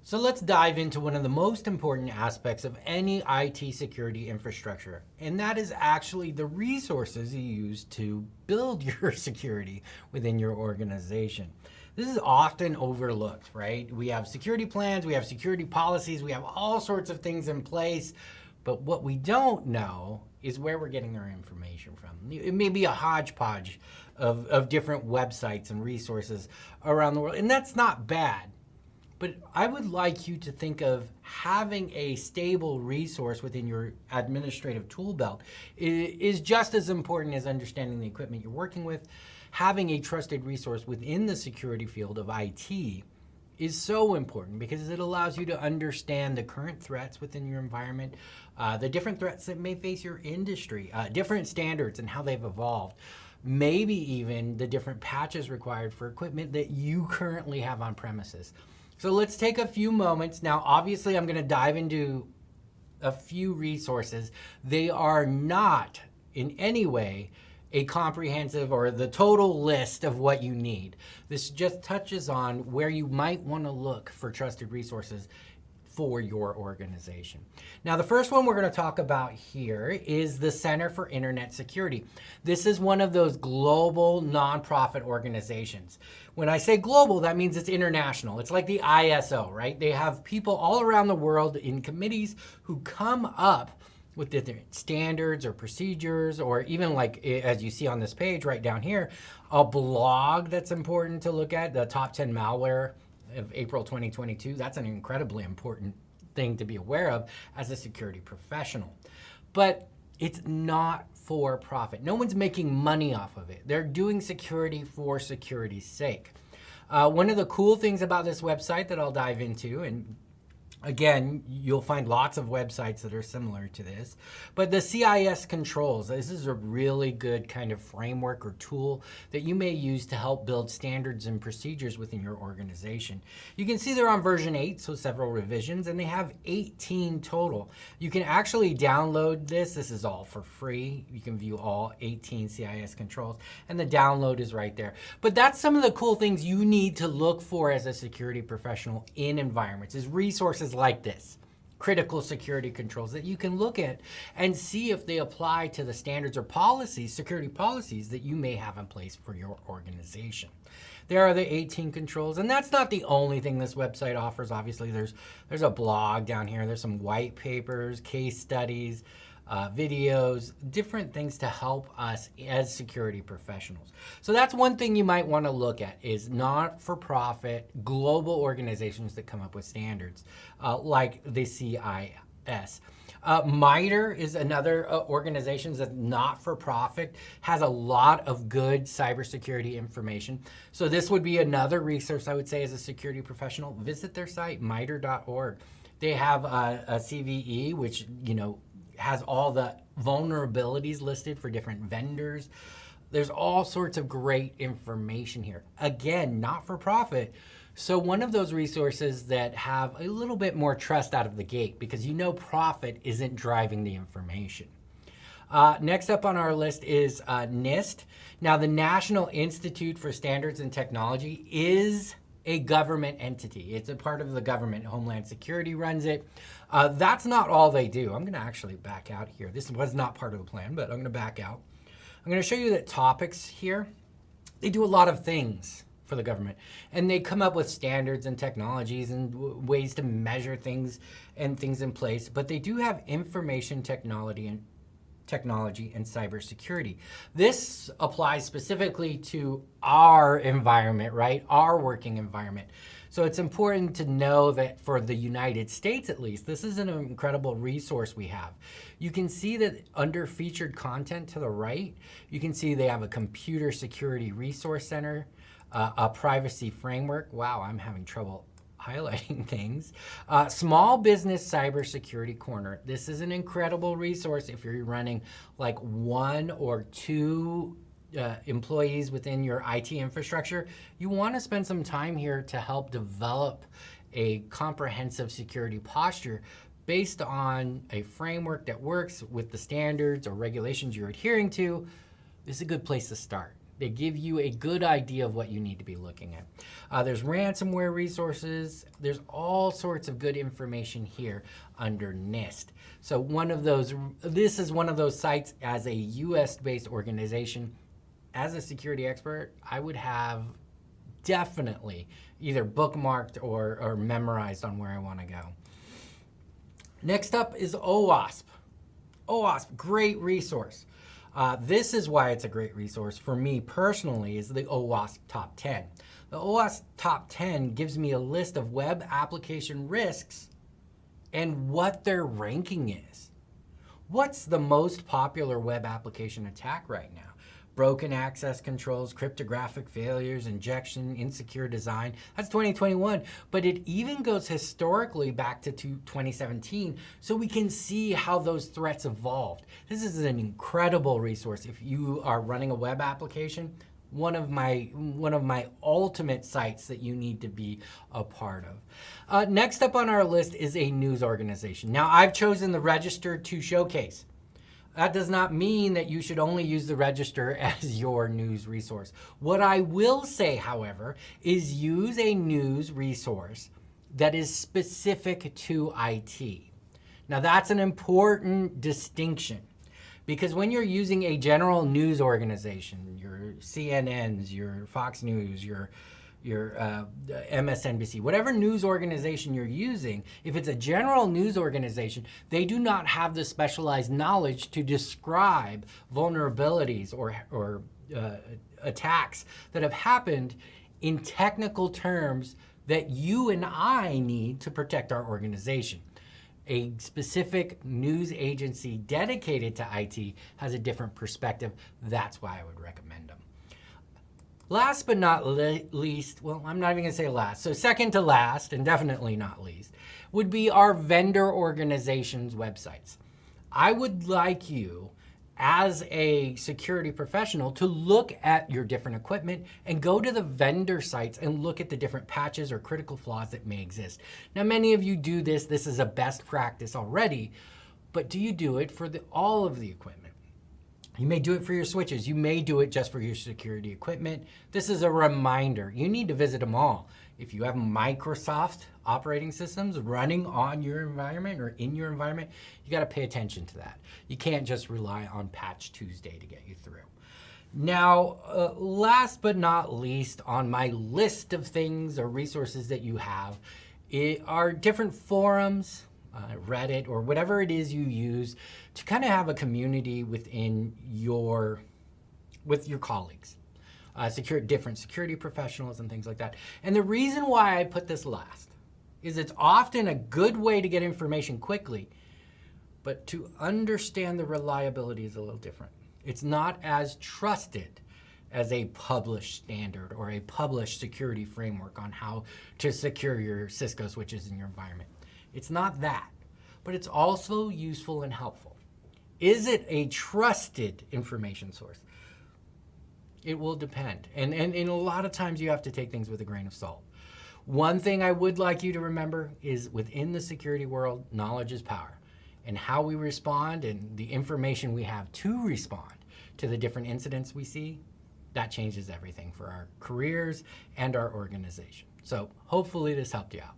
So let's dive into one of the most important aspects of any IT security infrastructure, and that is actually the resources you use to build your security within your organization. This is often overlooked, right? We have security plans, we have security policies, we have all sorts of things in place, but what we don't know is where we're getting our information from. It may be a hodgepodge of different websites and resources around the world, and that's not bad. But I would like you to think of having a stable resource within your administrative tool belt is just as important as understanding the equipment you're working with. Having a trusted resource within the security field of IT is so important because it allows you to understand the current threats within your environment, the different threats that may face your industry, different standards and how they've evolved. Maybe even the different patches required for equipment that you currently have on premises. So let's take a few moments. Now, obviously, I'm going to dive into a few resources. They are not in any way a comprehensive or the total list of what you need. This just touches on where you might want to look for trusted resources for your organization. Now, the first one we're going to talk about here is the Center for Internet Security. This is one of those global nonprofit organizations. When I say global, that means it's international. It's like the ISO, right? They have people all around the world in committees who come up with different standards or procedures, or even like, as you see on this page right down here, a blog that's important to look at, the top 10 malware of April 2022. That's an incredibly important thing to be aware of as a security professional. But it's not for profit. No one's making money off of it. They're doing security for security's sake. One of the cool things about this website that I'll dive into, and again, you'll find lots of websites that are similar to this, but the Cis Controls, this is a really good kind of framework or tool that you may use to help build standards and procedures within your organization. You can see they're on version 8, so several revisions, and they have 18 total. You can actually download this. This is all for free. You can view all 18 Cis Controls, and the download is right there. But that's some of the cool things you need to look for as a security professional in environments, is resources like this, critical security controls that you can look at and see if they apply to the standards or policies, security policies that you may have in place for your organization. There are the 18 controls, and that's not the only thing this website offers. Obviously, there's a blog down here. There's some white papers, case studies, videos, different things to help us as security professionals. So that's one thing you might want to look at, is not-for-profit global organizations that come up with standards like the CIS. MITRE is another organization that's not-for-profit, has a lot of good cybersecurity information. So this would be another resource I would say as a security professional. Visit their site, mitre.org. They have a CVE, which, has all the vulnerabilities listed for different vendors. There's all sorts of great information here. Again, not for profit. So one of those resources that have a little bit more trust out of the gate, because profit isn't driving the information. Next up on our list is Nist. Now, the National Institute for Standards and Technology is a government entity. It's a part of the government. Homeland Security runs it. That's not all they do. I'm going to actually back out here. This was not part of the plan, but I'm going to back out. I'm going to show you that topics here, they do a lot of things for the government, and they come up with standards and technologies and ways to measure things and things in place, but they do have information technology and cybersecurity. This applies specifically to our environment, right? Our working environment. So it's important to know that for the United States, at least, this is an incredible resource we have. You can see that under featured content to the right, you can see they have a computer security resource center, a privacy framework. Wow, I'm having trouble highlighting things. Small business cybersecurity corner. This is an incredible resource if you're running like 1 or 2 employees within your IT infrastructure. You want to spend some time here to help develop a comprehensive security posture based on a framework that works with the standards or regulations you're adhering to. This is a good place to start. They give you a good idea of what you need to be looking at. There's ransomware resources. There's all sorts of good information here under Nist. So this is one of those sites as a US-based organization. As a security expert, I would have definitely either bookmarked or memorized on where I want to go. Next up is Owasp. Owasp, great resource. This is why it's a great resource for me personally, is the Owasp Top 10. The Owasp Top 10 gives me a list of web application risks and what their ranking is. What's the most popular web application attack right now? Broken access controls, cryptographic failures, injection, insecure design. That's 2021, but it even goes historically back to 2017, so we can see how those threats evolved. This is an incredible resource if you are running a web application. One of my ultimate sites that you need to be a part of. Next up on our list is a news organization. Now, I've chosen the Register to showcase. That does not mean that you should only use the Register as your news resource. What I will say, however, is use a news resource that is specific to IT. Now, that's an important distinction, because when you're using a general news organization, your CNNs, your Fox News, your MSNBC, whatever news organization you're using, if it's a general news organization, they do not have the specialized knowledge to describe vulnerabilities or attacks that have happened in technical terms that you and I need to protect our organization. A specific news agency dedicated to IT has a different perspective. That's why I would recommend them. Last but not least, well, I'm not even going to say last, so second to last, and definitely not least, would be our vendor organizations' websites. I would like you, as a security professional, to look at your different equipment and go to the vendor sites and look at the different patches or critical flaws that may exist. Now, many of you do this. This is a best practice already, but do you do it for all of the equipment? You may do it for your switches. You may do it just for your security equipment. This is a reminder. You need to visit them all. If you have Microsoft operating systems running on your environment or in your environment, you got to pay attention to that. You can't just rely on Patch Tuesday to get you through. Now, last but not least on my list of things or resources that you have are different forums, Reddit, or whatever it is you use to kind of have a community with your colleagues, different security professionals and things like that. And the reason why I put this last is it's often a good way to get information quickly, but to understand the reliability is a little different. It's not as trusted as a published standard or a published security framework on how to secure your Cisco switches in your environment. It's not that, but it's also useful and helpful. Is it a trusted information source? It will depend. And a lot of times you have to take things with a grain of salt. One thing I would like you to remember is within the security world, knowledge is power. And how we respond and the information we have to respond to the different incidents we see, that changes everything for our careers and our organization. So hopefully this helped you out.